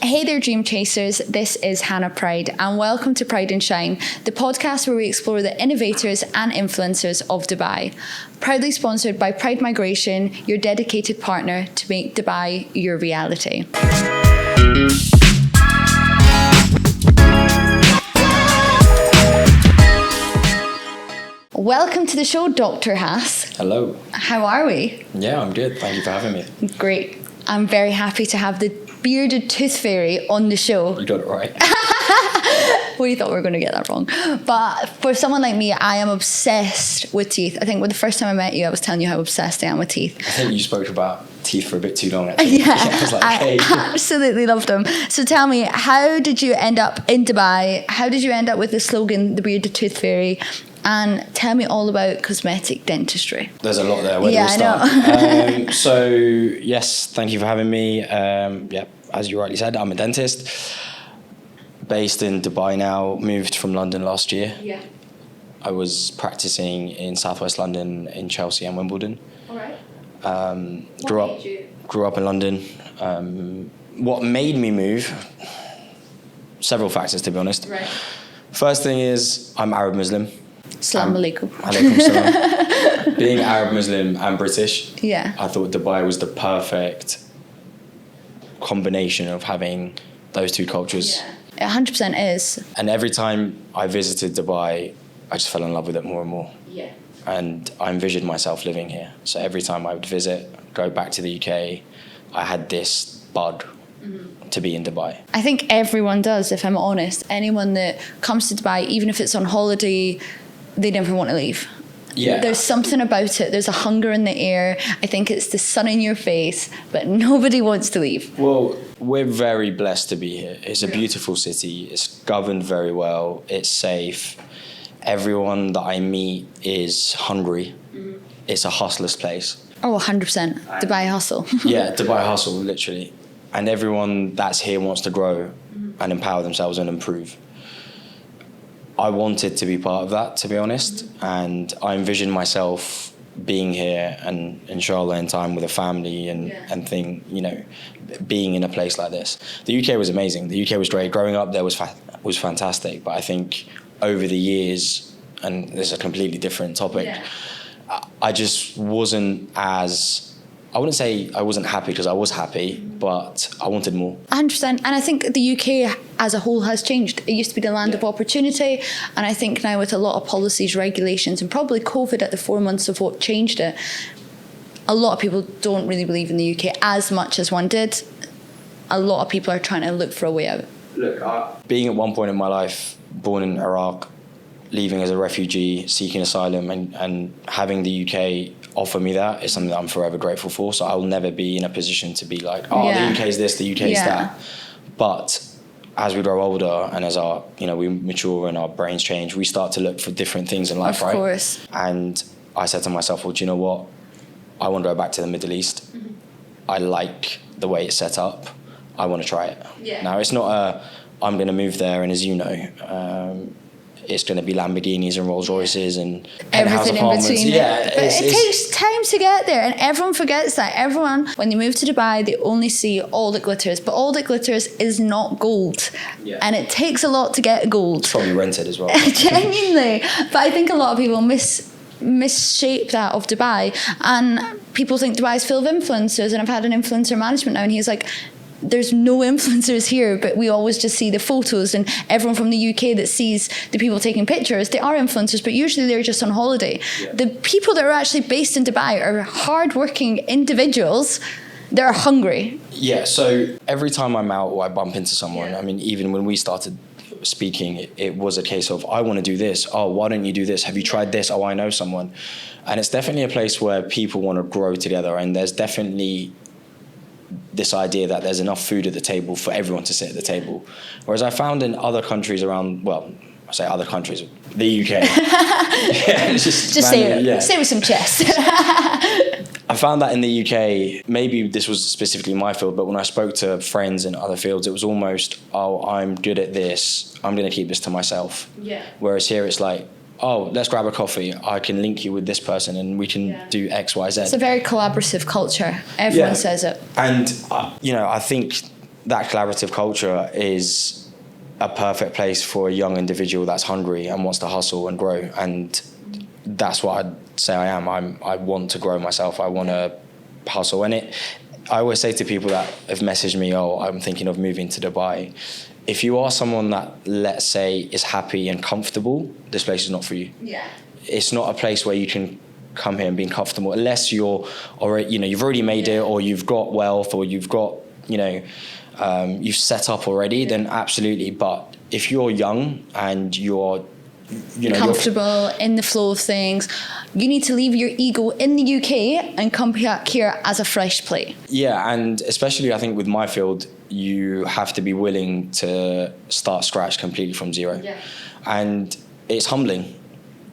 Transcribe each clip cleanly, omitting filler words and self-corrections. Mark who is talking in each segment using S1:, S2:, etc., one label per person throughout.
S1: Hey there, dream chasers. This is Hannah Pride, and welcome to Pride and Shine, the podcast where we explore the innovators and influencers of Dubai. Proudly sponsored by Pride Migration, your dedicated partner to make Dubai your reality. Welcome to the show, Dr. Hass.
S2: Hello.
S1: How are we?
S2: Yeah, I'm good. Thank you for having me.
S1: Great. I'm very happy to have the bearded tooth fairy on the show.
S2: You got it right.
S1: We thought we were going to get that wrong. But for someone like me, I am obsessed with teeth. I think when the first time I met you, I was telling you how obsessed I am with teeth.
S2: I think you spoke about teeth for a bit too long, actually.
S1: Yeah,
S2: I was like, hey.
S1: I absolutely loved them. So tell me, how did you end up in Dubai? How did you end up with the slogan, the bearded tooth fairy? And tell me all about cosmetic dentistry.
S2: There's a lot there. Where do we start?
S1: I know.
S2: So, yes, thank you for having me. As you rightly said, I'm a dentist. Based in Dubai now, moved from London last year.
S1: Yeah.
S2: I was practicing in southwest London in Chelsea and Wimbledon.
S1: All right.
S2: Grew up in London. What made me move? Several factors, to be honest.
S1: Right.
S2: First thing is I'm Arab Muslim.
S1: Assalamu alaikum.
S2: Alaikum salam. Being Arab Muslim and British,
S1: Yeah.
S2: I thought Dubai was the perfect combination of having those two cultures.
S1: It 100% is.
S2: And every time I visited Dubai, I just fell in love with it more and more.
S1: Yeah.
S2: And I envisioned myself living here. So every time I would visit, go back to the UK, I had this bug to be in Dubai.
S1: I think everyone does, if I'm honest. Anyone that comes to Dubai, even if it's on holiday, they never want to leave.
S2: Yeah.
S1: There's something about it. There's a hunger in the air. I think it's the sun in your face, but nobody wants to leave.
S2: Well, we're very blessed to be here. It's a beautiful city. It's governed very well. It's safe. Everyone that I meet is hungry. It's a hustler's place.
S1: Oh, 100%. Dubai hustle.
S2: Yeah, Dubai hustle, literally. And everyone that's here wants to grow and empower themselves and improve. I wanted to be part of that, to be honest. And I envisioned myself being here and inshallah in time with a family and being in a place like this. The UK was amazing. The UK was great. Growing up there was fantastic. But I think over the years, and this is a completely different topic, I just wasn't as... I wouldn't say I wasn't happy because I was happy, but I wanted more.
S1: 100%. And I think the UK as a whole has changed. It used to be the land of opportunity. And I think now with a lot of policies, regulations, and probably COVID at the 4 months of what changed it, a lot of people don't really believe in the UK as much as one did. A lot of people are trying to look for a way out.
S2: Look, being at one point in my life, born in Iraq, leaving as a refugee, seeking asylum, and having the UK offer me that is something that I'm forever grateful for. So I will never be in a position to be like, the UK's this, the UK's that. But as we grow older and as we mature and our brains change, we start to look for different things in life, right? Of course. And I said to myself, well, do you know what? I want to go back to the Middle East. I like the way it's set up. I want to try it. Yeah. Now, it's not I'm going to move there, and as you know, it's going to be Lamborghinis and Rolls Royces and
S1: everything in between.
S2: Yeah,
S1: but it takes time to get there, and everyone forgets that. Everyone, when they move to Dubai, they only see all that glitters, but all that glitters is not gold, and it takes a lot to get gold.
S2: It's probably rented as well.
S1: Genuinely, but I think a lot of people misshape that of Dubai, and people think Dubai is full of influencers. And I've had an influencer management now, and he's like, there's no influencers here, but we always just see the photos, and everyone from the UK that sees the people taking pictures, they are influencers, but usually they're just on holiday. Yeah. The people that are actually based in Dubai are hardworking individuals that are hungry.
S2: Yeah, so every time I'm out or I bump into someone, I mean, even when we started speaking, it was a case of, I want to do this. Oh, why don't you do this? Have you tried this? Oh, I know someone. And it's definitely a place where people want to grow together, and there's definitely this idea that there's enough food at the table for everyone to sit at the table. Whereas I found in other countries around, well, I say other countries, the UK.
S1: just say it. Say it with some chest.
S2: I found that in the UK, maybe this was specifically my field, but when I spoke to friends in other fields, it was almost, oh, I'm good at this, I'm going to keep this to myself. Yeah. Whereas here it's like, oh, let's grab a coffee, I can link you with this person and we can do X, Y, Z.
S1: It's a very collaborative culture. Everyone says it.
S2: And, I think that collaborative culture is a perfect place for a young individual that's hungry and wants to hustle and grow. And that's what I'd say I am. I want to grow myself. I want to hustle. And I always say to people that have messaged me, oh, I'm thinking of moving to Dubai. If you are someone that, let's say, is happy and comfortable, this place is not for you.
S1: Yeah.
S2: It's not a place where you can come here and be comfortable unless you're already, you've already made it, or you've got wealth, or you've got, you've set up already, then absolutely. But if you're young and you're,
S1: comfortable in the flow of things, you need to leave your ego in the UK and come back here as a fresh plate. Yeah,
S2: and especially I think with my field, you have to be willing to start scratch completely from zero. Yeah. And it's humbling.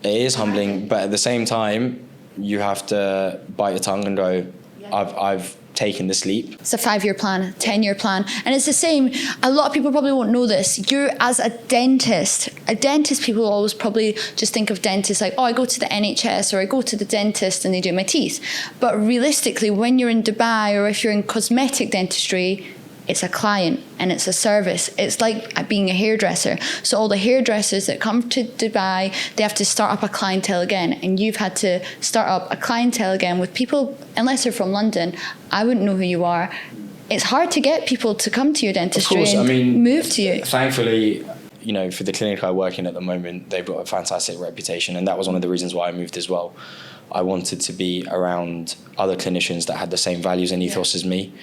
S2: It is humbling, but at the same time, you have to bite your tongue and go, I've taken this leap. It's
S1: a 5-year plan, 10-year plan. And it's the same. A lot of people probably won't know this. You're, as a dentist, people always probably just think of dentists like, oh, I go to the NHS or I go to the dentist and they do my teeth. But realistically, when you're in Dubai or if you're in cosmetic dentistry, it's a client and it's a service. It's like being a hairdresser. So all the hairdressers that come to Dubai, they have to start up a clientele again. And you've had to start up a clientele again with people, unless they're from London, I wouldn't know who you are. It's hard to get people to come to your dentistry and move to you.
S2: Thankfully, for the clinic I work in at the moment, they've got a fantastic reputation. And that was one of the reasons why I moved as well. I wanted to be around other clinicians that had the same values and ethos as me.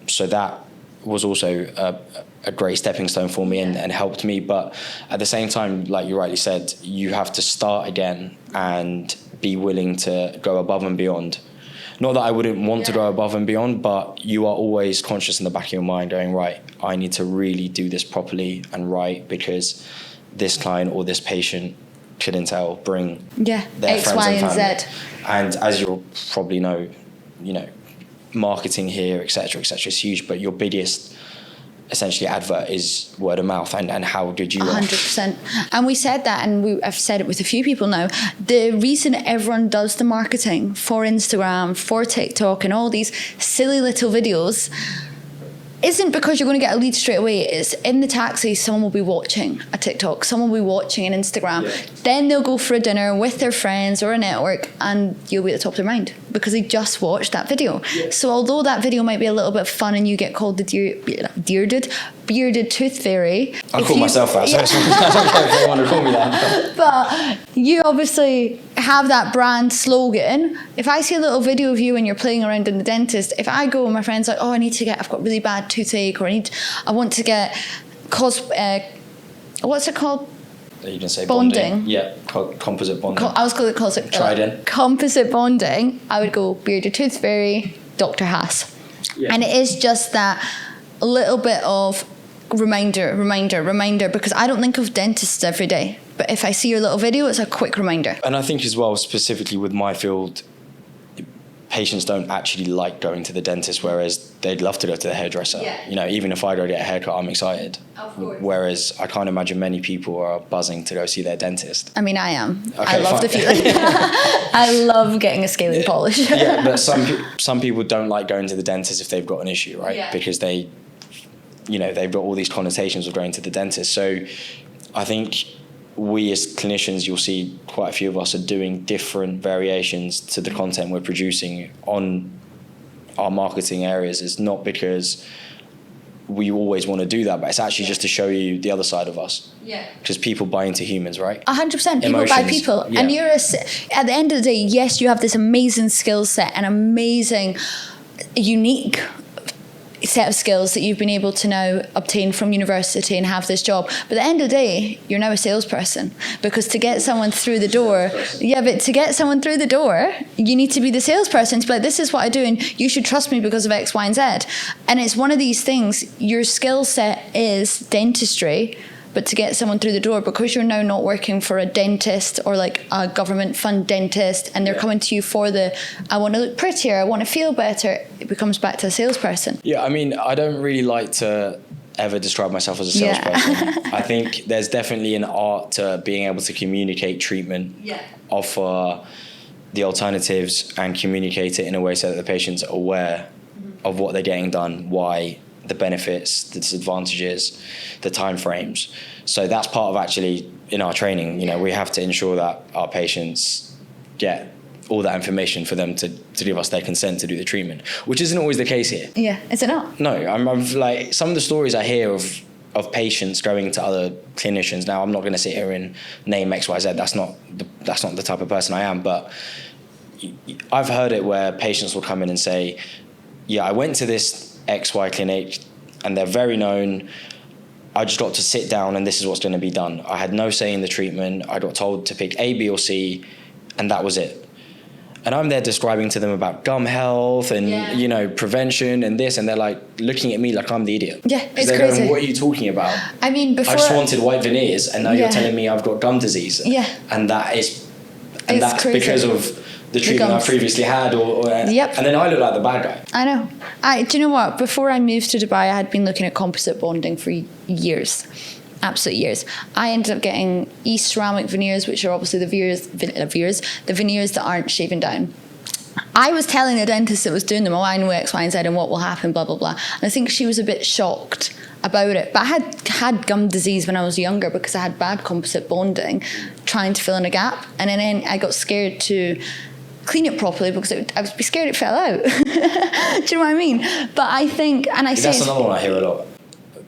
S2: So that was also a great stepping stone for me and helped me. But at the same time, like you rightly said, you have to start again and be willing to go above and beyond. Not that I wouldn't want to go above and beyond, but you are always conscious in the back of your mind going, right, I need to really do this properly and right, because this client or this patient couldn't bring their
S1: X,
S2: friends
S1: Y,
S2: and family.
S1: and Z.
S2: And as you'll probably know, marketing here, etc., is huge, but your biggest essentially advert is word of mouth, and how did you
S1: 100%. And we said that, and I've said it with a few people now, the reason everyone does the marketing for Instagram, for TikTok and all these silly little videos isn't because you're going to get a lead straight away. It's in the taxi, someone will be watching a TikTok, someone will be watching an Instagram. Then they'll go for a dinner with their friends or a network, and you'll be at the top of their mind because they just watched that video. So although that video might be a little bit fun and you get called the bearded tooth fairy.
S2: I call myself that, so I don't care if they want to call me that.
S1: But you obviously have that brand slogan. If I see a little video of you and you're playing around in the dentist, if I go and my friend's like, oh, I've got really bad toothache, or I want to get what's it called?
S2: You can say
S1: bonding.
S2: Yeah, composite bonding.
S1: I was going to call it
S2: Trident.
S1: Composite bonding. I would go bearded tooth fairy, Dr. Hass. Yeah. And it is just that a little bit of reminder, because I don't think of dentists every day. But if I see your little video, it's a quick reminder.
S2: And I think as well, specifically with my field, patients don't actually like going to the dentist, whereas they'd love to go to the hairdresser. Yeah. Even if I go get a haircut, I'm excited.
S1: Of course.
S2: Whereas I can't imagine many people are buzzing to go see their dentist.
S1: I mean, I am. Okay, I love the feeling. I love getting a scaling polish.
S2: Yeah, but some people don't like going to the dentist if they've got an issue, right? Yeah. Because they've got all these connotations of going to the dentist. So I think we as clinicians, you'll see quite a few of us are doing different variations to the content we're producing on our marketing areas. It's not because we always want to do that, but it's actually just to show you the other side of us. Yeah. Because people buy into humans, right?
S1: 100%. People buy people. Yeah. And at the end of the day, yes, you have this amazing skill set and amazing, unique set of skills that you've been able to now obtain from university and have this job. But at the end of the day, you're now a salesperson, because to get someone through the door, you need to be the salesperson to be like, this is what I do and you should trust me because of X, Y, and Z. And it's one of these things, your skill set is dentistry, but to get someone through the door, because you're now not working for a dentist or like a government fund dentist, and they're coming to you for I want to look prettier, I want to feel better, it becomes back to a salesperson.
S2: Yeah, I mean, I don't really like to ever describe myself as a salesperson. Yeah. I think there's definitely an art to being able to communicate treatment, offer the alternatives and communicate it in a way so that the patients are aware of what they're getting done, why the benefits, the disadvantages, the time frames. So that's part of actually in our training, you know, we have to ensure that our patients get all that information for them to give us their consent to do the treatment, which isn't always the case here.
S1: Yeah, is it not?
S2: No, I'm like, some of the stories I hear of patients going to other clinicians. Now, I'm not going to sit here and name XYZ. That's not the type of person I am. But I've heard it where patients will come in and say, yeah, I went to this XY clinic and they're very known. I just got to sit down and this is what's going to be done. I had no say in the treatment. I got told to pick A, B, or C, and that was it. And I'm there describing to them about gum health and, you know, prevention and this, and they're like looking at me like I'm the idiot.
S1: Yeah, it's
S2: they're
S1: crazy.
S2: Going, what are you talking about?
S1: I mean, before...
S2: I just wanted white veneers, and now you're telling me I've got gum disease.
S1: Yeah.
S2: And that's
S1: crazy.
S2: because of the treatment I previously had.
S1: Yep.
S2: And then I look like the bad guy.
S1: I know. Do you know what? Before I moved to Dubai, I had been looking at composite bonding for years. Absolute years. I ended up getting ceramic veneers, which are obviously the veneers that aren't shaven down. I was telling the dentist that was doing them, I know X, Y, and Z and what will happen, blah, blah, blah. And I think she was a bit shocked about it. But I had gum disease when I was younger because I had bad composite bonding, trying to fill in a gap. And then I got scared to clean it properly because I would be scared it fell out. Do you know what I mean? But I think, and I say...
S2: That's another one I hear a lot.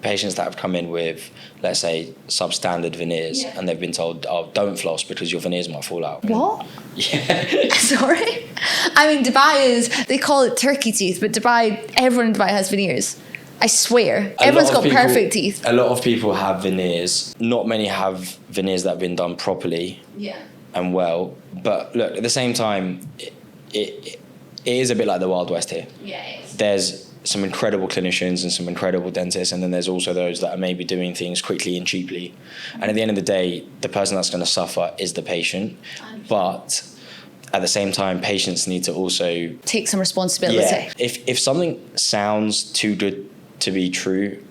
S2: Patients that have come in with, let's say, substandard veneers, and they've been told, oh, don't floss because your veneers might fall out.
S1: What?
S2: Yeah.
S1: Sorry? I mean, Dubai they call it turkey teeth, but everyone in Dubai has veneers. I swear. Everyone's got perfect teeth.
S2: A lot of people have veneers. Not many have veneers that have been done properly and well. But look, at the same time, it is a bit like the Wild West here.
S1: Yeah, it is.
S2: There's some incredible clinicians and some incredible dentists, and then there's also those that are maybe doing things quickly and cheaply. And at the end of the day, the person that's going to suffer is the patient. But at the same time, patients need to also
S1: take some responsibility.
S2: Yeah. If something sounds too good to be true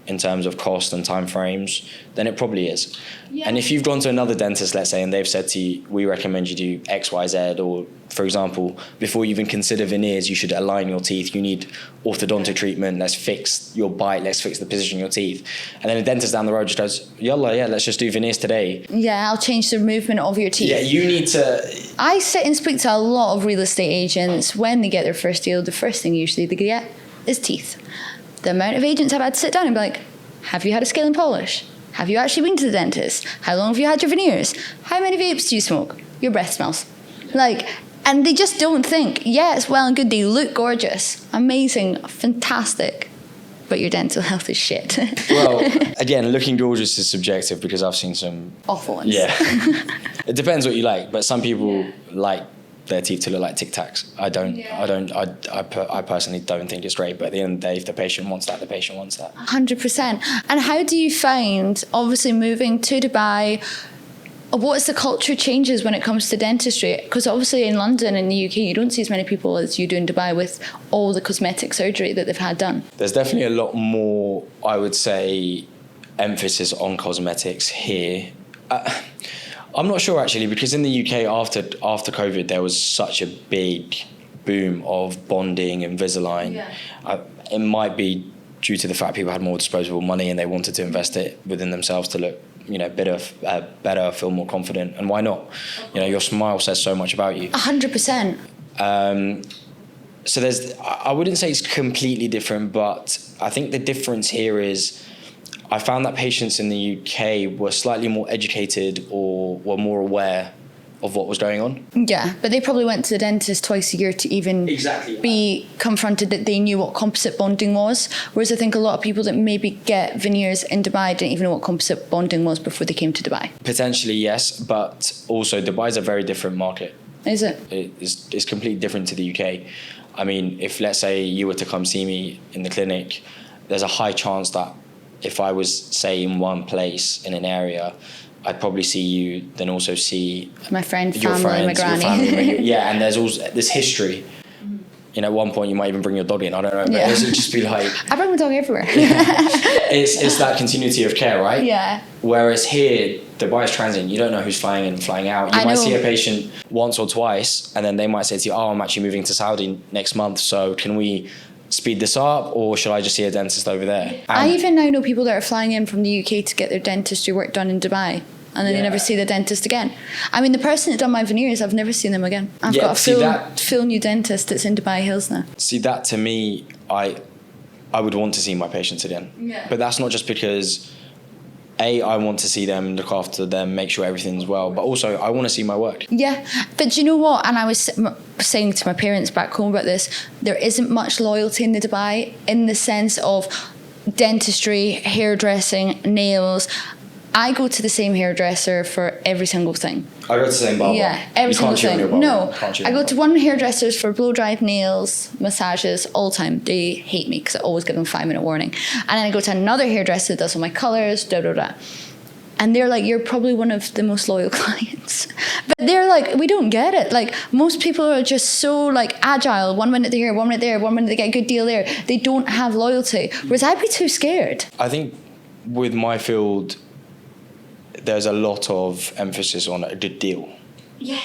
S2: in terms of cost and time frames, then it probably is. Yeah. And if you've gone to another dentist, let's say, and they've said to you, we recommend you do X, Y, Z, or for example, before you even consider veneers, you should align your teeth. You need orthodontic treatment. Let's fix your bite. Let's fix the position of your teeth. And then a dentist down the road just goes, yalla, yeah, let's just do veneers today.
S1: Yeah, I'll change the movement of your teeth.
S2: Yeah, you need to...
S1: I sit and speak to a lot of real estate agents. When they get their first deal, the first thing usually they get is teeth. The amount of agents I've had to sit down and be like, have you had a scale and polish? Have you actually been to the dentist? How long have you had your veneers? How many vapes do you smoke? Your breath smells. And they just don't think, yeah, it's well and good, they look gorgeous, amazing, fantastic, but your dental health is shit.
S2: Well, again, looking gorgeous is subjective because I've seen some...
S1: awful ones.
S2: Yeah. It depends what you like, but some people like their teeth to look like Tic Tacs. I personally don't think it's great, but at the end of the day, if the patient wants that, the patient wants that.
S1: 100%. And how do you find, obviously moving to Dubai, what's the culture changes when it comes to dentistry? Because obviously in London and the UK, you don't see as many people as you do in Dubai with all the cosmetic surgery that they've had done.
S2: There's definitely a lot more, I would say, emphasis on cosmetics here. I'm not sure actually, because in the UK after COVID there was such a big boom of bonding Invisalign. Yeah. It might be due to the fact people had more disposable money and they wanted to invest it within themselves to look, you know, better, feel more confident. And why not? You know, your smile says so much about you.
S1: 100%.
S2: So I wouldn't say it's completely different, but I think the difference here is I found that patients in the UK were slightly more educated or were more aware of what was going on. Yeah,
S1: but they probably went to the dentist twice a year to even be confronted that they knew what composite bonding was. Whereas I think a lot of people that maybe get veneers in Dubai didn't even know what composite bonding was before they came to Dubai.
S2: Potentially, yes, but also Dubai is a very different market.
S1: Is it?
S2: It's completely different to the UK. I mean, if let's say you were to come see me in the clinic, there's a high chance that if I was, say, in one place in an area, I'd probably see you, then also see
S1: my friend,
S2: your
S1: family,
S2: friends,
S1: my granny.
S2: Yeah, and there's also this history. You know, at one point you might even bring your dog in. I don't know, but it would just be like...
S1: I bring my dog everywhere.
S2: It's that continuity of care, right?
S1: Yeah.
S2: Whereas here, Dubai is transient. You don't know who's flying in and flying out. You might see a patient once or twice, and then they might say to you, oh, I'm actually moving to Saudi next month, so can we speed this up, or should I just see a dentist over there?
S1: I even now know people that are flying in from the UK to get their dentistry work done in Dubai, and then they never see the dentist again. I mean, the person that done my veneers, I've never seen them again. I've got a full new dentist that's in Dubai Hills now.
S2: See, that to me, I would want to see my patients again.
S1: Yeah.
S2: But that's not just because I want to see them, look after them, make sure everything's well, but also I want to see my work.
S1: Yeah, but do you know what? And I was saying to my parents back home about this, there isn't much loyalty in the Dubai in the sense of dentistry, hairdressing, nails. I go to the same hairdresser for every single thing.
S2: I go to the same barber.
S1: Yeah, every single thing. No, I go to one hairdresser's for blow dry, nails, massages, all the time. They hate me because I always give them 5-minute warning. And then I go to another hairdresser that does all my colours, And they're like, you're probably one of the most loyal clients. But they're like, we don't get it. Like, most people are just so like agile. 1 minute they're here, 1 minute there, 1 minute they get a good deal there. They don't have loyalty. Whereas I'd be too scared.
S2: I think with my field, there's a lot of emphasis on a good deal.
S1: Yeah.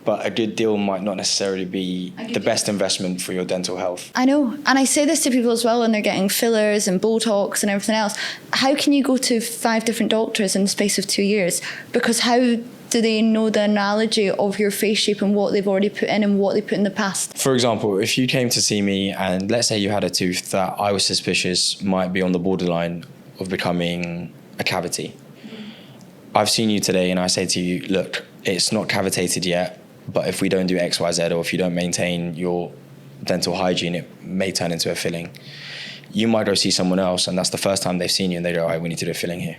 S2: But a good deal might not necessarily be the best investment for your dental health.
S1: I know. And I say this to people as well when they're getting fillers and Botox and everything else. How can you go to 5 different doctors in the space of 2 years? Because how do they know the analogy of your face shape and what they've already put in and what they put in the past?
S2: For example, if you came to see me and let's say you had a tooth that I was suspicious might be on the borderline of becoming a cavity. I've seen you today and I say to you, look, it's not cavitated yet, but if we don't do X, Y, Z, or if you don't maintain your dental hygiene, it may turn into a filling. You might go see someone else and that's the first time they've seen you and they go, all right, we need to do a filling here.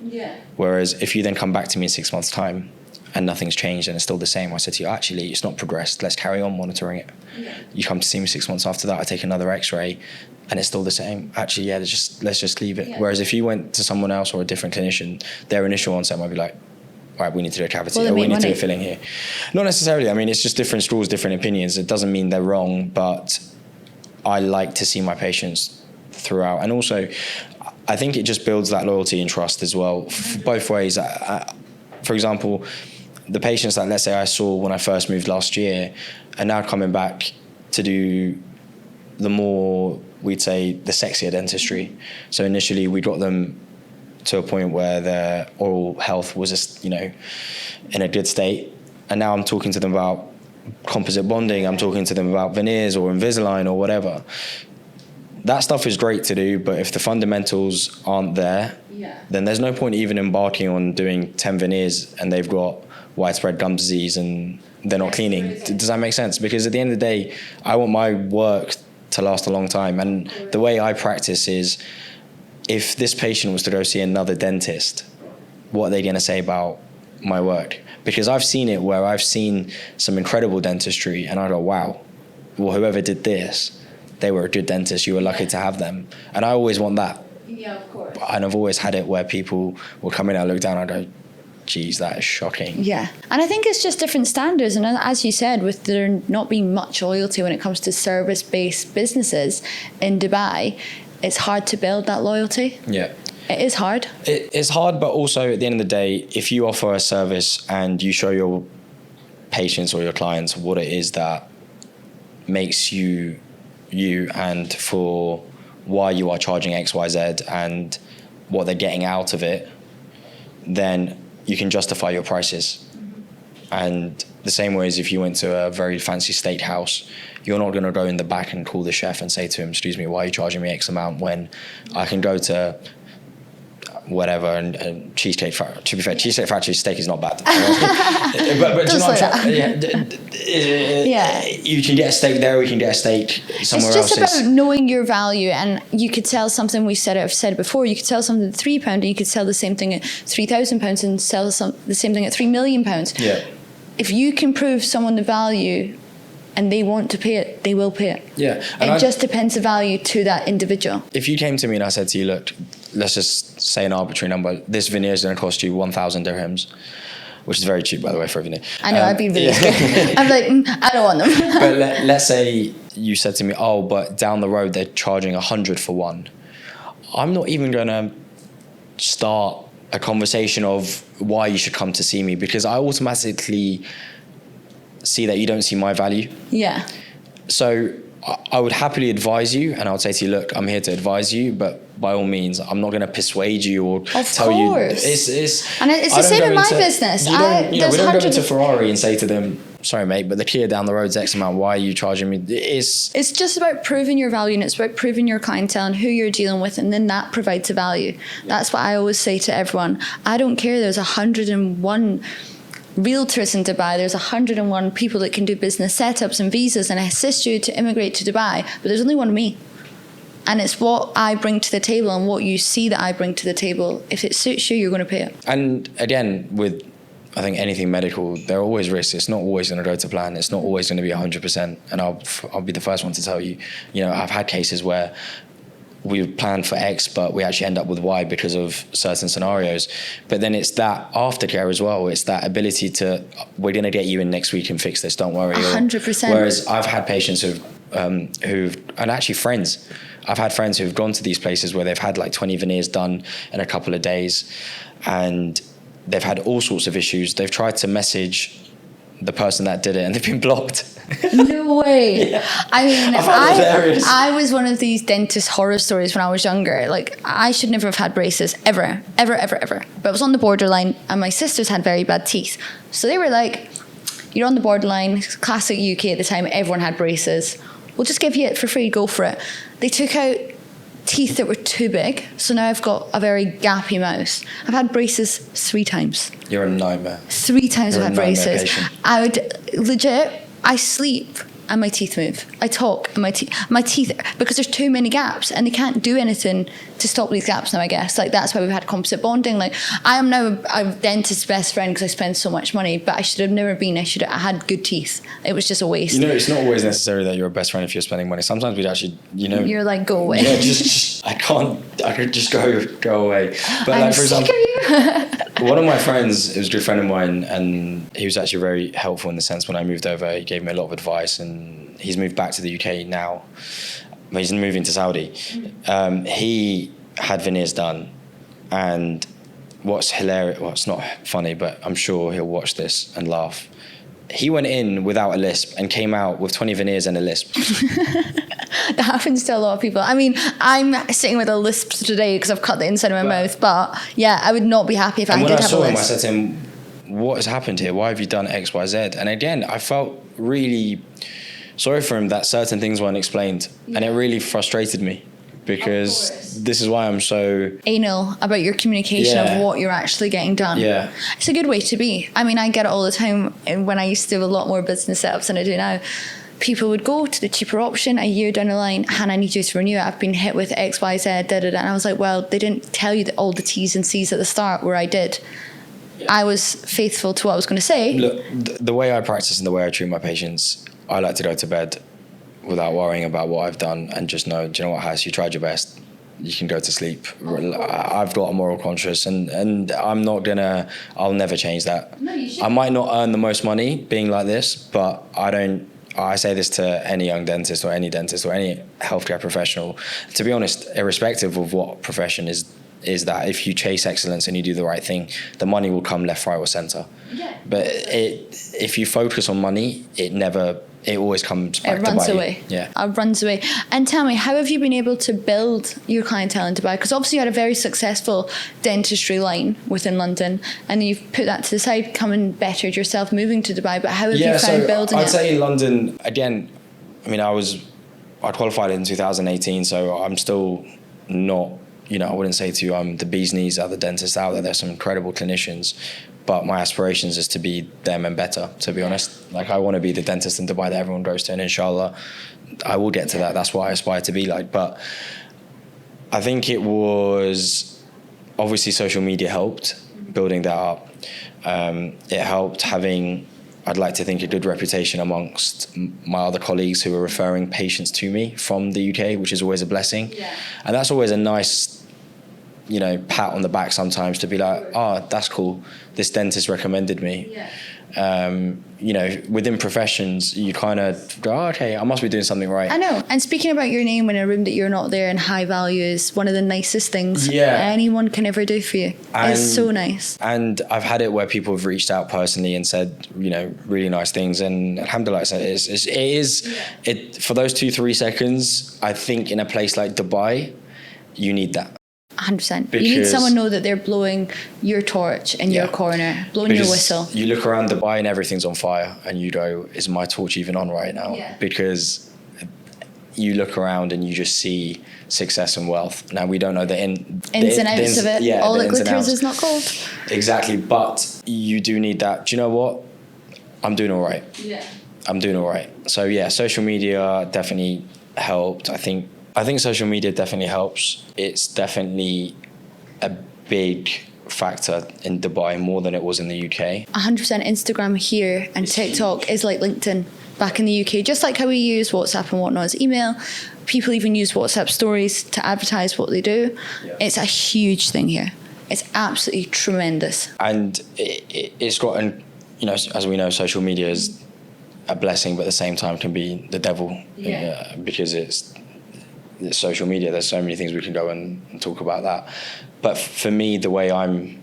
S1: Yeah.
S2: Whereas if you then come back to me in 6 months' time and nothing's changed and it's still the same, I said to you, actually, it's not progressed. Let's carry on monitoring it. Yeah. You come to see me 6 months after that, I take another X-ray and it's still the same. Actually, yeah, let's just leave it. Yeah. Whereas if you went to someone else or a different clinician, their initial onset might be like, all right, we need to do a cavity, or we need to do a filling here. Not necessarily. I mean, it's just different schools, different opinions. It doesn't mean they're wrong, but I like to see my patients throughout. And also, I think it just builds that loyalty and trust as well, both ways. For example, the patients that, let's say, I saw when I first moved last year are now coming back to do the more, we'd say, the sexier dentistry. So initially, we got them to a point where their oral health was just, in a good state. And now I'm talking to them about composite bonding. I'm talking to them about veneers or Invisalign or whatever. That stuff is great to do, but if the fundamentals aren't there, then there's no point even embarking on doing 10 veneers and they've got widespread gum disease and they're not cleaning. Does that make sense? Because at the end of the day, I want my work to last a long time. And the way I practice is, if this patient was to go see another dentist, what are they going to say about my work? Because I've seen it where I've seen some incredible dentistry and I go, wow, well, whoever did this, they were a good dentist. You were lucky to have them. And I always want that.
S1: Yeah, of course.
S2: And I've always had it where people will come in and look down and I go, geez, that is shocking.
S1: Yeah. And I think it's just different standards. And as you said, with there not being much loyalty when it comes to service-based businesses in Dubai, it's hard to build that loyalty.
S2: Yeah.
S1: It is hard.
S2: It's hard, but also at the end of the day, if you offer a service and you show your patients or your clients what it is that makes you and for why you are charging X, Y, Z and what they're getting out of it, then you can justify your prices. And the same way as if you went to a very fancy steakhouse, you're not going to go in the back and call the chef and say to him, excuse me, why are you charging me X amount when I can go to whatever and Cheesecake Factory. To be fair, Cheesecake Factory steak is not bad. but you know what you can get a steak there, we can get a steak somewhere else.
S1: It's just about knowing your value, and you could sell something, I've said before, you could sell something at £3 and you could sell the same thing at £3,000 and sell the same thing at £3 million.
S2: Yeah.
S1: If you can prove someone the value and they want to pay it, they will pay it.
S2: Yeah.
S1: It just depends the value to that individual.
S2: If you came to me and I said to you, look, let's just say an arbitrary number, this veneer is going to cost you 1,000 dirhams, which is very cheap, by the way, for a veneer.
S1: I know, I've been really scared. I'm like, I don't want them.
S2: But let's say you said to me, oh, but down the road they're charging 100 for one. I'm not even going to start a conversation of why you should come to see me, because I automatically see that you don't see my value.
S1: Yeah.
S2: So I would happily advise you, and I would say to you, look, I'm here to advise you, but by all means, I'm not going to persuade you or tell you. It's
S1: and it's the same in my business.
S2: We don't go into Ferrari and say to them, sorry, mate, but the Kia down the road's X amount. Why are you charging me? It's
S1: just about proving your value, and it's about proving your clientele and who you're dealing with, and then that provides a value. That's what I always say to everyone. I don't care. There's 101 realtors in Dubai. There's 101 people that can do business setups and visas and assist you to immigrate to Dubai, but there's only one of me. And it's what I bring to the table and what you see that I bring to the table. If it suits you, you're going to pay it.
S2: And again, with I think anything medical, there are always risks. It's not always going to go to plan. It's not always going to be 100%. And I'll be the first one to tell you, I've had cases where we've planned for X, but we actually end up with Y because of certain scenarios. But then it's that aftercare as well. It's that ability to, we're going to get you in next week and fix this, don't worry.
S1: 100%.
S2: Whereas I've had patients and actually friends, I've had friends who've gone to these places where they've had like 20 veneers done in a couple of days, and they've had all sorts of issues. They've tried to message the person that did it and they've been blocked.
S1: No way.
S2: Yeah.
S1: I mean, I was one of these dentist horror stories when I was younger. Like, I should never have had braces, ever. But I was on the borderline, and my sisters had very bad teeth. So they were like, you're on the borderline, classic UK at the time, everyone had braces. We'll just give you it for free, go for it. They took out teeth that were too big, so now I've got a very gappy mouth. I've had braces 3 times.
S2: You're a nightmare.
S1: 3 times I've had braces.
S2: Patient.
S1: I sleep and my teeth move. I talk and my teeth, because there's too many gaps and they can't do anything to stop these gaps now, I guess. Like, that's why we've had composite bonding. Like, I am now a dentist's best friend because I spend so much money, but I should have never been. I had good teeth. It was just a waste.
S2: It's not always necessary that you're a best friend if you're spending money. Sometimes we'd actually,
S1: You're like, go away.
S2: Yeah, I could just go away. But
S1: I'm sick of you.
S2: One of my friends, it was a good friend of mine, and he was actually very helpful in the sense when I moved over, he gave me a lot of advice, and he's moved back to the UK now. He's moving to Saudi. He had veneers done, and what's hilarious, well, it's not funny, but I'm sure he'll watch this and laugh. He went in without a lisp and came out with 20 veneers and a lisp.
S1: That happens to a lot of people. I mean, I'm sitting with a lisp today because I've cut the inside of my mouth, but yeah, I would not be happy if I did have a lisp.
S2: And when I saw him, I said to him, what has happened here? Why have you done X, Y, Z? And again, I felt really sorry for him that certain things weren't explained. Yeah. And it really frustrated me, because this is why I'm so
S1: anal about your communication of what you're actually getting done.
S2: Yeah.
S1: It's a good way to be. I mean, I get it all the time, and when I used to do a lot more business setups than I do now, people would go to the cheaper option a year down the line, Hannah, I need you to renew it. I've been hit with X, Y, Z, And I was like, well, they didn't tell you all the T's and C's at the start, where I did. I was faithful to what I was going to say.
S2: Look, the way I practice and the way I treat my patients, I like to go to bed without worrying about what I've done and just know, do you know what, Hass, you tried your best. You can go to sleep. I've got a moral conscience, and I'll never change that.
S1: No, you should.
S2: I might not earn the most money being like this, but I say this to any young dentist or any healthcare professional. To be honest, irrespective of what profession is that if you chase excellence and you do the right thing, the money will come left, right, or center. Yeah. But if you focus on money, it always comes back to bite you. It runs away. Yeah.
S1: It runs away. And tell me, how have you been able to build your clientele in Dubai? Because obviously you had a very successful dentistry line within London, and you've put that to the side, come and bettered yourself moving to Dubai. But how have you found building
S2: I'd say in London, again, I mean, I qualified in 2018, so I'm still not, I wouldn't say to you I'm the bee's knees other dentists out there. There's some incredible clinicians, but my aspirations is to be them and better, to be honest. Like, I want to be the dentist in Dubai that everyone goes to, and inshallah, I will get to that. That's what I aspire to be like. But I think it was, obviously social media helped building that up. It helped having, I'd like to think, a good reputation amongst my other colleagues who are referring patients to me from the UK, which is always a blessing. Yeah. And that's always a nice you know, pat on the back sometimes to be like, oh, that's cool, this dentist recommended me. You know, within professions, you kind of go, oh, okay, I must be doing something right.
S1: I know. And speaking about your name in a room that you're not there and high value is one of the nicest things anyone can ever do for you. It's so nice.
S2: And I've had it where people have reached out personally and said, you know, really nice things. And alhamdulillah, it is for those 2-3 seconds, I think in a place like Dubai, you need that.
S1: 100%. You need someone to know that they're blowing your torch in your corner, blowing your whistle.
S2: You look around Dubai and everything's on fire and you go, is my torch even on right now? Because you look around and you just see success and wealth. Now, we don't know the ins and outs of it.
S1: Yeah, all that glitters is not gold.
S2: Exactly. But you do need that. Do you know what? I'm doing all right. I'm doing all right. So yeah, social media definitely helped. I think social media definitely helps. It's definitely a big factor in Dubai, more than it was in the UK.
S1: 100% Instagram here and TikTok is like LinkedIn back in the UK. Just like how we use WhatsApp and whatnot as email, people even use WhatsApp stories to advertise what they do. It's a huge thing here. It's absolutely tremendous. And
S2: it's got, and you know, as we know, social media is a blessing, but at the same time can be the devil. Because it's social media. There's so many things we can go and talk about that. But for me, the way I'm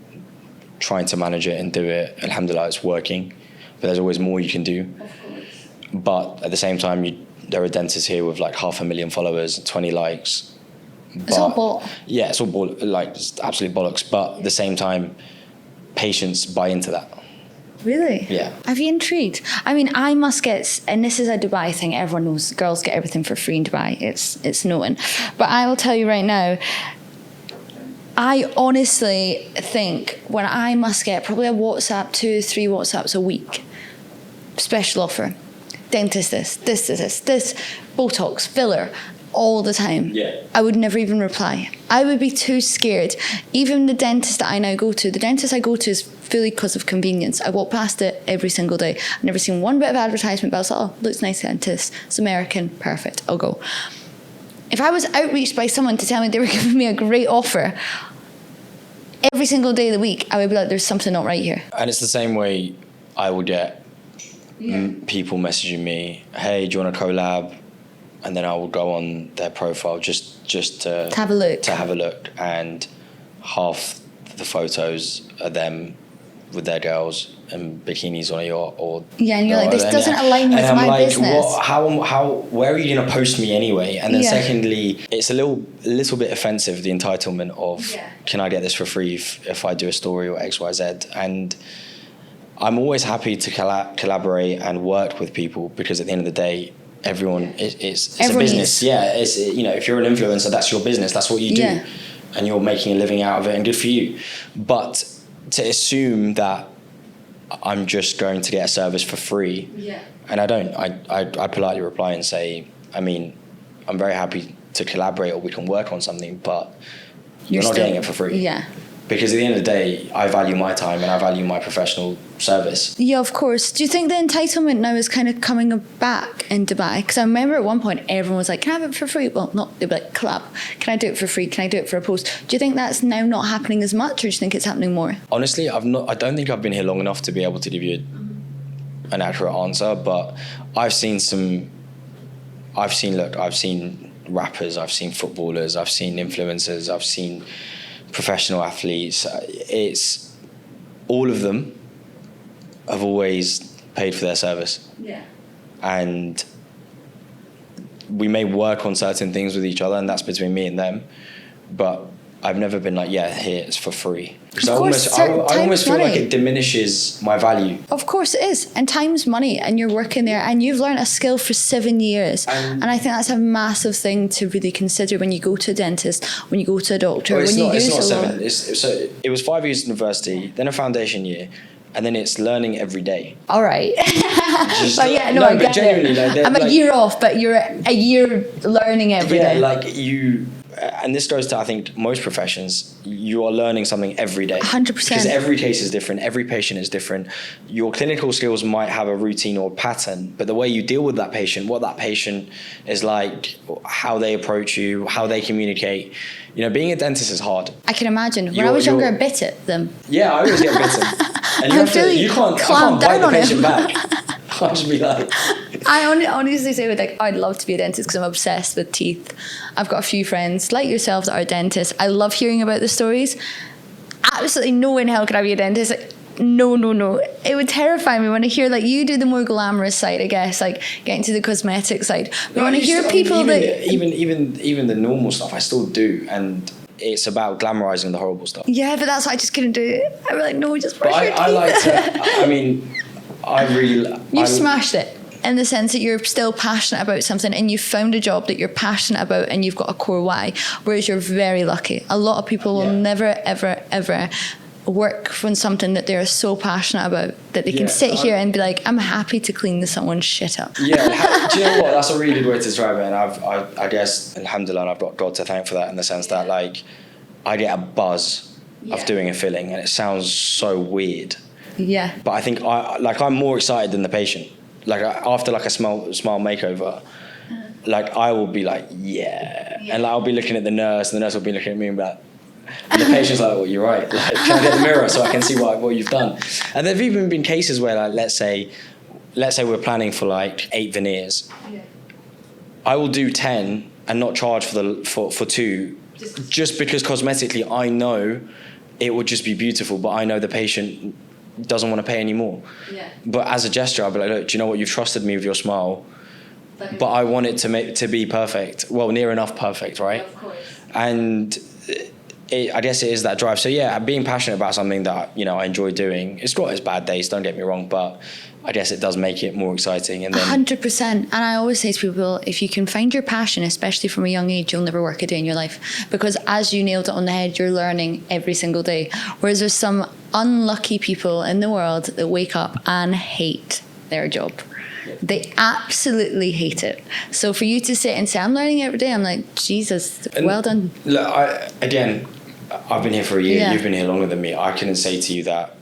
S2: trying to manage it and do it, alhamdulillah, it's working. But there's always more you can do. But at the same time, there are dentists here with like 500,000 followers, 20 likes.
S1: It's all bot.
S2: Yeah, it's all like it's absolute bollocks. But at the same time, patients buy into that.
S1: Really?
S2: Yeah.
S1: Are you intrigued? I mean, I must get, and this is a Dubai thing, everyone knows girls get everything for free in Dubai. It's known. But I will tell you right now, I honestly think when I must get probably a WhatsApp, 2-3 WhatsApps a week, special offer, dentist this, Botox, filler, all the time. I would never even reply. I would be too scared. Even the dentist that I now go to, the dentist I go to is fully because of convenience. I walk past it every single day. I've never seen one bit of advertisement, but I was like, oh, looks nice dentist. It's American, perfect, I'll go. If I was outreached by someone to tell me they were giving me a great offer every single day of the week, I would be like, there's something not right here.
S2: And it's the same way I would get people messaging me, hey, do you want to collab? And then I will go on their profile just to have a look. And half the photos are them with their girls and bikinis on a yacht, or
S1: and you're like, this doesn't align with my business.
S2: Where are you going to post me anyway? And then secondly, it's a little bit offensive, the entitlement of can I get this for free if I do a story or XYZ? And I'm always happy to collaborate and work with people, because at the end of the day, everyone it's a business. It's, you know, if you're an influencer, that's your business, that's what you do, and you're making a living out of it, and good for you. But to assume that I'm just going to get a service for free, and I don't. I politely reply and say, I mean, I'm very happy to collaborate, or we can work on something, but you're not getting it for free. Because at the end of the day, I value my time and I value my professional service. Yeah,
S1: of course. Do you think the entitlement now is kind of coming back in Dubai? Because I remember at one point everyone was like, can I have it for free? Well, not, they'd be like, collab. Can I do it for free? Can I do it for a post? Do you think that's now not happening as much, or do you think it's happening more?
S2: Honestly, I don't think I've been here long enough to be able to give you an accurate answer, but I've seen rappers, I've seen footballers, I've seen influencers, I've seen professional athletes. It's all of them have always paid for their service. And we may work on certain things with each other, and that's between me and them, but I've never been like, here, it's for free. Because I almost feel like it diminishes my value.
S1: Of course it is. And time's money, and you're working there, and you've learned a skill for 7 years. And I think that's a massive thing to really consider when you go to a dentist, when you go to a doctor,
S2: it was 5 years university, then a foundation year, and then it's learning every day.
S1: All right.
S2: But
S1: yeah, no, I get
S2: genuinely,
S1: it. I'm a year off, but you're a year learning every day.
S2: Like you, and this goes to, I think, most professions, you are learning something every day.
S1: 100%.
S2: Because every case is different, every patient is different. Your clinical skills might have a routine or pattern, but the way you deal with that patient, what that patient is like, how they approach you, how they communicate. You know, being a dentist is hard.
S1: I can imagine. When I was younger, I bit at them.
S2: Yeah, I always get bitten. And you can't bite the patient back. I'll just be like...
S1: I honestly say, like, I'd love to be a dentist because I'm obsessed with teeth. I've got a few friends like yourselves that are dentists. I love hearing about the stories. Absolutely no way in hell could I be a dentist. Like, no. It would terrify me when I hear, like, you do the more glamorous side, I guess, like getting to the cosmetic side. But when I hear people
S2: even the normal stuff, I still do, and it's about glamorizing the horrible stuff.
S1: Yeah, but that's why I just couldn't do it. I'd be like, no, just brush your teeth.
S2: I like to. I mean,
S1: you smashed it. In the sense that you're still passionate about something and you've found a job that you're passionate about and you've got a core why, whereas you're very lucky. A lot of people will never, ever work on something that they're so passionate about that they can sit here and be like, I'm happy to clean someone's shit up.
S2: Yeah, do you know what? That's a really good way to describe it. And I guess, alhamdulillah, I've got God to thank for that, in the sense that, like, I get a buzz of doing a filling, and it sounds so weird.
S1: Yeah.
S2: But I think I'm more excited than the patient. Like, after like a smile makeover, like, I will be like, and like, I'll be looking at the nurse, and the nurse will be looking at me and be like, and the patient's like, well, you're right. Like, can I get the mirror so I can see what you've done? And there've even been cases where, like, let's say we're planning for like 8 veneers. Yeah. I will do 10 and not charge for 2, just because cosmetically I know it would just be beautiful, but I know the patient doesn't want to pay any more. Yeah. But as a gesture, I'll be like, look, do you know what? You've trusted me with your smile, but I want it to be perfect. Well, near enough perfect, right? Yeah, of course. And I guess it is that drive. So yeah, being passionate about something that, you know, I enjoy doing. It's got its bad days, don't get me wrong, but I guess it does make it more exciting. And then
S1: 100%. And I always say to people, if you can find your passion, especially from a young age, you'll never work a day in your life. Because as you nailed it on the head, you're learning every single day. Whereas there's some unlucky people in the world that wake up and hate their job. They absolutely hate it. So for you to sit and say, I'm learning every day, I'm like, Jesus, well done.
S2: Look, I've been here for a year. Yeah. You've been here longer than me. I couldn't say to you that,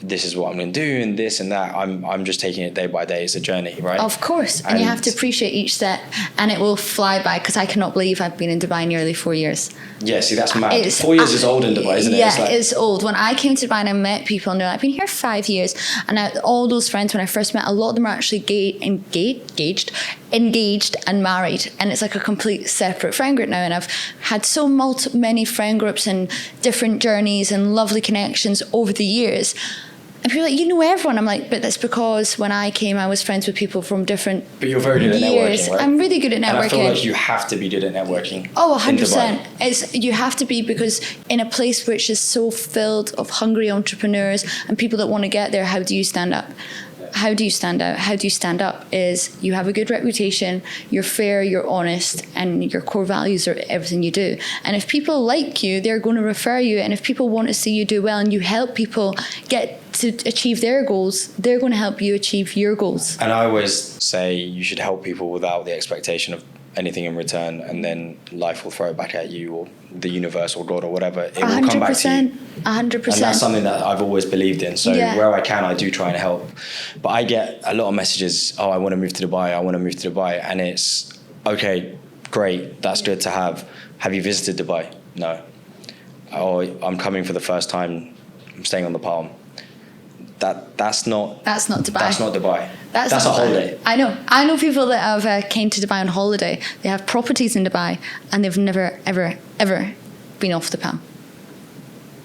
S2: this is what I'm going to do and this and that. I'm just taking it day by day. It's a journey, right?
S1: Of course. And you have to appreciate each step, and it will fly by, because I cannot believe I've been in Dubai nearly 4 years.
S2: Yeah, see, that's mad. 4 years is old in Dubai, isn't it?
S1: Yeah, it's old. When I came to Dubai and I met people, and they're like, I've been here 5 years. And all those friends, when I first met, a lot of them are actually engaged and married. And it's like a complete separate friend group now. And I've had so many friend groups and different journeys and lovely connections over the years. And people are like, you know everyone. I'm like, but that's because when I came, I was friends with people from different years.
S2: But you're very good at networking, right?
S1: I'm really good at networking. And I
S2: feel like you have to be good at networking.
S1: Oh, 100%. You have to be, because in a place which is so filled of hungry entrepreneurs and people that want to get there, how do you stand up? How do you stand out? How do you stand up is you have a good reputation, you're fair, you're honest, and your core values are everything you do. And if people like you, they're going to refer you. And if people want to see you do well and you help people get to achieve their goals, they're going to help you achieve your goals.
S2: And I always say you should help people without the expectation of anything in return, and then life will throw it back at you, or the universe or God or whatever. It will come back to you.
S1: 100%.
S2: And that's something that I've always believed in. So where I can, I do try and help. But I get a lot of messages, I want to move to Dubai. And it's, okay, great, that's good to have. Have you visited Dubai? No. Oh, I'm coming for the first time, I'm staying on the Palm. That's not Dubai. That's not Dubai. That's a holiday.
S1: I know people that have came to Dubai on holiday. They have properties in Dubai and they've never, ever been off the Palm.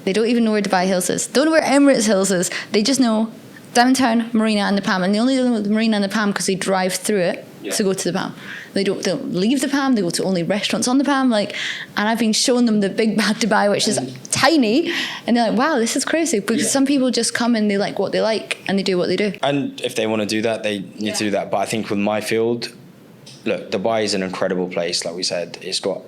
S1: They don't even know where Dubai Hills is. Don't know where Emirates Hills is. They just know downtown, Marina and the Palm. And they only know the Marina and the Palm because they drive through it to go to the Palm. They don't leave the Palm. They go to only restaurants on the Palm. And I've been showing them the big bad Dubai, which is tiny, and they're like, "Wow, this is crazy." Because some people just come and they like what they like, and they do what they do.
S2: And if they want to do that, they need to do that. But I think with my field, look, Dubai is an incredible place. Like we said, it's got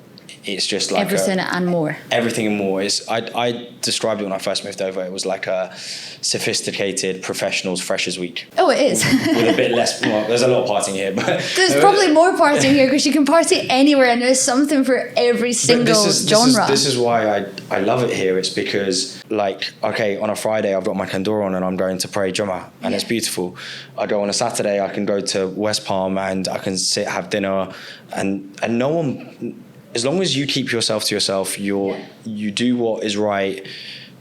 S2: it's just like
S1: everything and more.
S2: Everything and more. I described it when I first moved over. It was like a sophisticated professionals freshers week.
S1: Oh, it is.
S2: With a bit less. Well, there's a lot of partying here, but
S1: there's probably more partying here because you can party anywhere and there's something for every single genre.
S2: This is why I love it here. It's because, like, okay, on a Friday I've got my kandor on and I'm going to pray Jummah and it's beautiful. I go on a Saturday, I can go to West Palm and I can have dinner, and no one, as long as you keep yourself to yourself, you do what is right.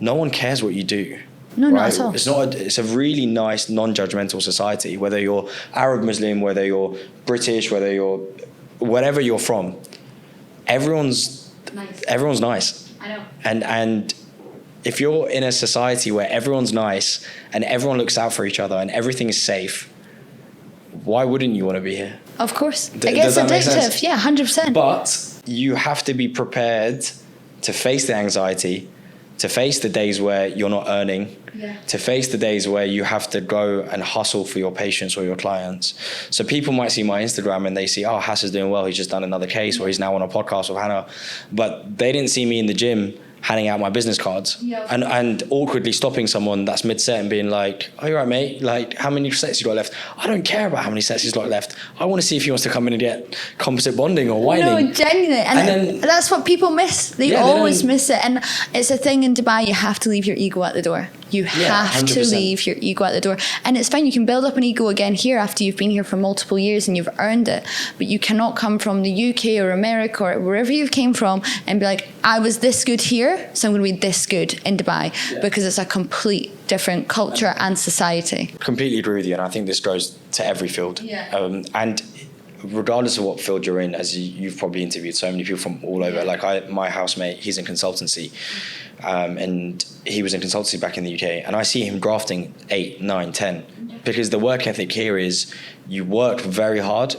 S2: No one cares what you do.
S1: No,
S2: right?
S1: not at all.
S2: It's a really nice, non-judgmental society. Whether you're Arab Muslim, whether you're British, whether you're wherever you're from, everyone's nice.
S1: I know.
S2: And if you're in a society where everyone's nice and everyone looks out for each other and everything is safe, why wouldn't you want to be here?
S1: Of course. It gets addictive. Yeah, 100%.
S2: But you have to be prepared to face the anxiety, to face the days where you're not earning, to face the days where you have to go and hustle for your patients or your clients. So people might see my Instagram and they see, oh, Hass is doing well, he's just done another case, or he's now on a podcast with Hannah. But they didn't see me in the gym handing out my business cards and awkwardly stopping someone that's mid-set and being like, oh, you're right, mate, like, how many sets you got left? I don't care about how many sets he's got left. I want to see if he wants to come in and get composite bonding or whining.
S1: No, genuinely. And then, that's what people miss. They always miss it. And it's a thing in Dubai, you have to leave your ego at the door. You have
S2: 100%.
S1: to leave your ego at the door. And it's fine, you can build up an ego again here after you've been here for multiple years and you've earned it. But you cannot come from the UK or America or wherever you came from and be like, I was this good here, so I'm going to be this good in Dubai, because it's a complete different culture and society.
S2: Completely agree with you, and I think this goes to every field. And regardless of what field you're in, as you've probably interviewed so many people from all over, like my housemate, he's in consultancy, and he was in consultancy back in the UK, and I see him grafting 8, 9, 10, because the work ethic here is you work very hard,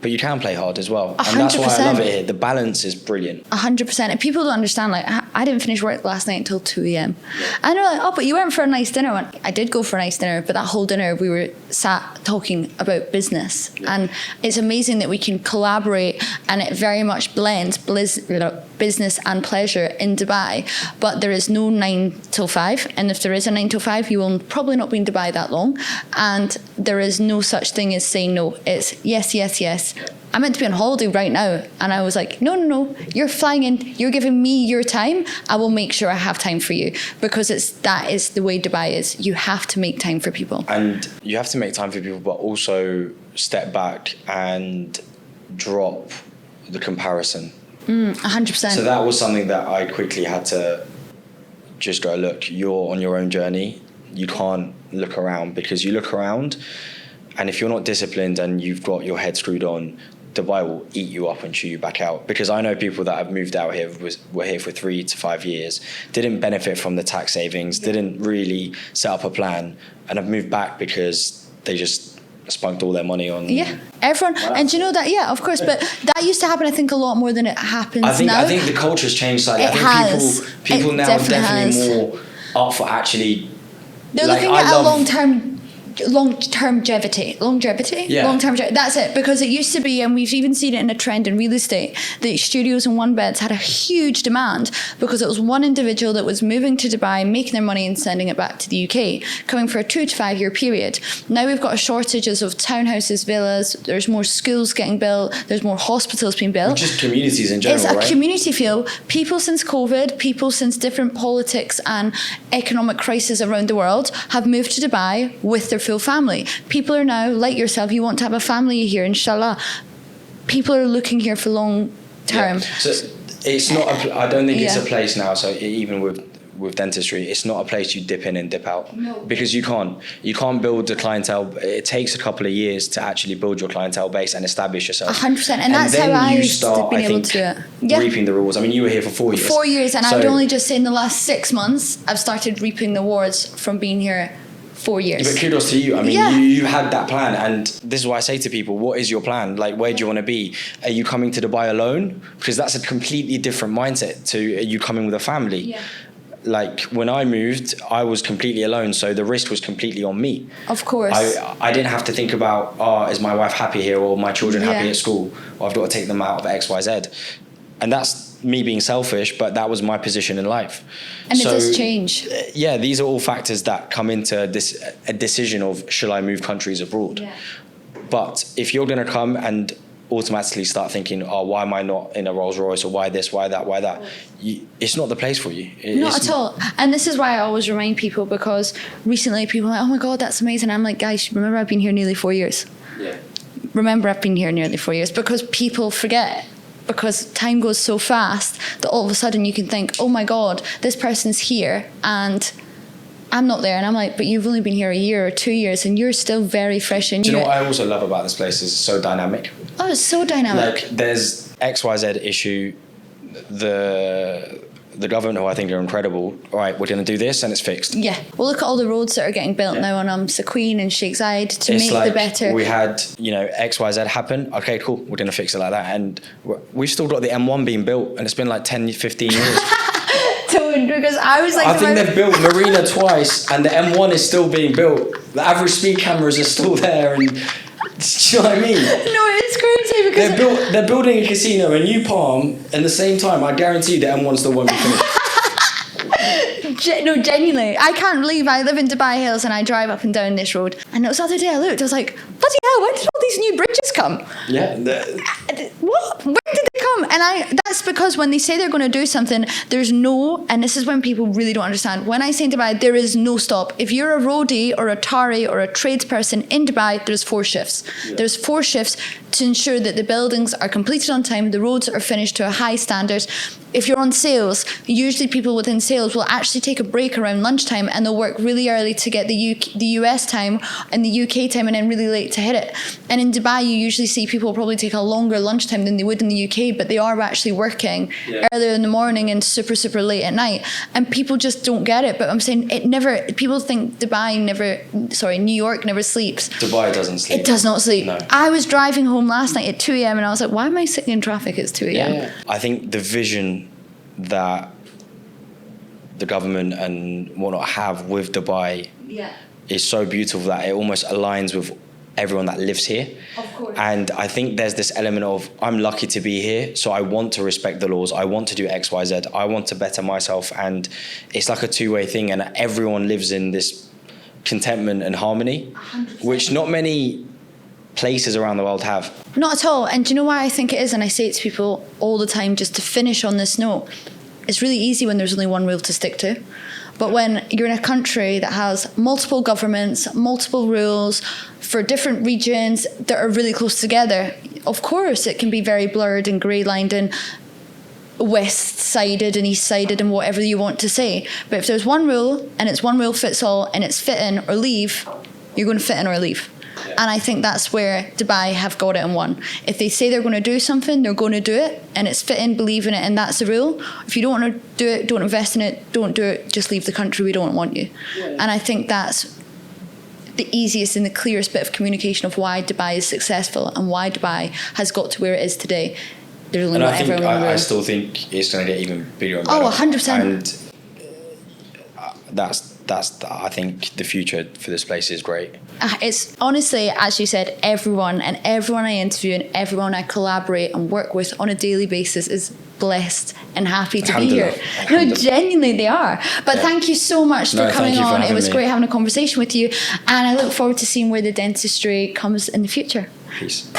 S2: but you can play hard as well.
S1: 100%.
S2: And that's why I love it here. The balance is brilliant. 100%.
S1: And people don't understand, like, I didn't finish work last night until 2 a.m. And they're like, oh, but you went for a nice dinner. I did go for a nice dinner, but that whole dinner we were sat talking about business. And it's amazing that we can collaborate, and it very much blends business and pleasure in Dubai. But there is no 9 till 5. And if there is a 9 till 5, you will probably not be in Dubai that long. And there is no such thing as saying no. It's yes, yes, yes. I'm meant to be on holiday right now, and I was like, no, you're flying in, you're giving me your time, I will make sure I have time for you, because that is the way Dubai is. You have to make time for people.
S2: And you have to make time for people, but also step back and drop the comparison.
S1: 100%.
S2: So that was something that I quickly had to just go, look, you're on your own journey, you can't look around, because you look around and if you're not disciplined and you've got your head screwed on, Dubai will eat you up and chew you back out. Because I know people that have moved out here, were here for 3 to 5 years, didn't benefit from the tax savings, didn't really set up a plan, and have moved back because they just spunked all their money on...
S1: Yeah, everyone. And you know that, yeah, of course, but that used to happen, I think, a lot more than it happens now.
S2: I think the culture's changed slightly. I think people now are definitely more up for actually...
S1: They're looking at a long-term longevity. That's it, because it used to be, and we've even seen it in a trend in real estate, that studios and one beds had a huge demand because it was one individual that was moving to Dubai, making their money and sending it back to the UK, coming for a 2 to 5 year period. Now we've got shortages of townhouses, villas, there's more schools getting built, there's more hospitals being built.
S2: Just communities in general,
S1: It's a community feel. People since COVID, people since different politics and economic crisis around the world have moved to Dubai with their full family. People are now, like yourself, you want to have a family here, inshallah. People are looking here for long term.
S2: So it's not, I don't think it's a place now, so even with dentistry, it's not a place you dip in and dip out.
S1: No.
S2: Because you can't build the clientele. It takes a couple of years to actually build your clientele base and establish yourself.
S1: 100%, and that's how I've been able to do it. Yeah.
S2: Reaping the rewards. I mean, you were here for 4 years.
S1: 4 years, and I'd only just say in the last 6 months, I've started reaping the rewards from being here 4 years.
S2: But kudos to you. I mean, you had that plan, and this is why I say to people, what is your plan? Like, where do you want to be? Are you coming to Dubai alone? Because that's a completely different mindset to, are you coming with a family?
S1: Yeah.
S2: Like, when I moved, I was completely alone, so the risk was completely on me.
S1: Of course.
S2: I didn't have to think about, is my wife happy here, or my children happy at school, or I've got to take them out of X, Y, Z. and that's me being selfish, but that was my position in life.
S1: And so, it does change.
S2: Yeah, these are all factors that come into this a decision of should I move countries abroad.
S1: Yeah.
S2: But if you're going to come and automatically start thinking, oh, why am I not in a Rolls Royce, or why this, why that, it's not the place for you.
S1: Not at all. And this is why I always remind people, because recently people are like, oh my God, that's amazing. I'm like, guys, remember I've been here nearly 4 years.
S2: Yeah.
S1: Remember I've been here nearly 4 years, because people forget. Because time goes so fast that all of a sudden you can think, oh my God, this person's here and I'm not there. And I'm like, but you've only been here a year or 2 years and you're still very fresh and
S2: new. Do you know what I also love about this place is so dynamic?
S1: Oh, it's so dynamic.
S2: Like there's XYZ issue, the government, who I think are incredible, all right, we're going to do this and it's fixed.
S1: Yeah. Well, look at all the roads that are getting built now on Sequeen and Sheikh Zayed to
S2: it's
S1: make
S2: like
S1: the better.
S2: We had, XYZ happen. Okay, cool. We're going to fix it like that. And we've still got the M1 being built and it's been like 10, 15 years.
S1: Because I was like...
S2: I think they've built Marina twice and the M1 is still being built. The average speed cameras are still there and... Do you know what I mean?
S1: No, it's crazy because...
S2: They're building a casino in New Palm and the same time, I guarantee you the M1 still won't be finished.
S1: No, genuinely. I can't believe I live in Dubai Hills and I drive up and down this road. And it was the other day I looked, I was like, bloody hell, when did all these new bridges come?
S2: Yeah.
S1: What? When did they come? And that's because when they say they're going to do something, there's no, and this is when people really don't understand. When I say in Dubai, there is no stop. If you're a roadie or a tari or a tradesperson in Dubai, there's 4 shifts. Yeah. There's 4 shifts to ensure that the buildings are completed on time, the roads are finished to a high standard. If you're on sales, usually people within sales will actually take a break around lunchtime and they'll work really early to get the US time and the UK time and then really late to hit it. And in Dubai, you usually see people probably take a longer lunchtime than they would in the UK, but they are actually working earlier in the morning and super, super late at night. And people just don't get it. But I'm saying people think New York never sleeps.
S2: Dubai doesn't sleep.
S1: It does not sleep.
S2: No.
S1: I was driving home last night at 2 a.m. and I was like, why am I sitting in traffic at 2 a.m.?
S2: Yeah. I think the vision that the government and whatnot have with Dubai is so beautiful that it almost aligns with everyone that lives here.
S1: Of course.
S2: And I think there's this element of I'm lucky to be here, so I want to respect the laws, I want to do X, Y, Z, I want to better myself, and it's like a two-way thing, and everyone lives in this contentment and harmony,
S1: 100%.
S2: Which not many places around the world have.
S1: Not at all. And do you know why I think it is? And I say it to people all the time, just to finish on this note. It's really easy when there's only one rule to stick to. But when you're in a country that has multiple governments, multiple rules for different regions that are really close together, of course it can be very blurred and grey-lined and west-sided and east-sided and whatever you want to say. But if there's one rule and it's one rule fits all and it's fit in or leave, you're going to fit in or leave. And I think that's where Dubai have got it in one. If they say they're going to do something, they're going to do it, and it's fit in, believe in it, and that's the rule. If you don't want to do it, don't invest in it, don't do it, just leave the country, we don't want you. And I think that's the easiest and the clearest bit of communication of why Dubai is successful and why Dubai has got to where it is today. There's only
S2: I still think it's going to get even bigger and better.
S1: Oh, 100%.
S2: And that's I think the future for this place is great.
S1: It's honestly, as you said, everyone I interview and everyone I collaborate and work with on a daily basis is blessed and happy to be here. No, genuinely they are. But thank you so much for coming on. It was great having a conversation with you, and I look forward to seeing where the dentistry comes in the future.
S2: Peace.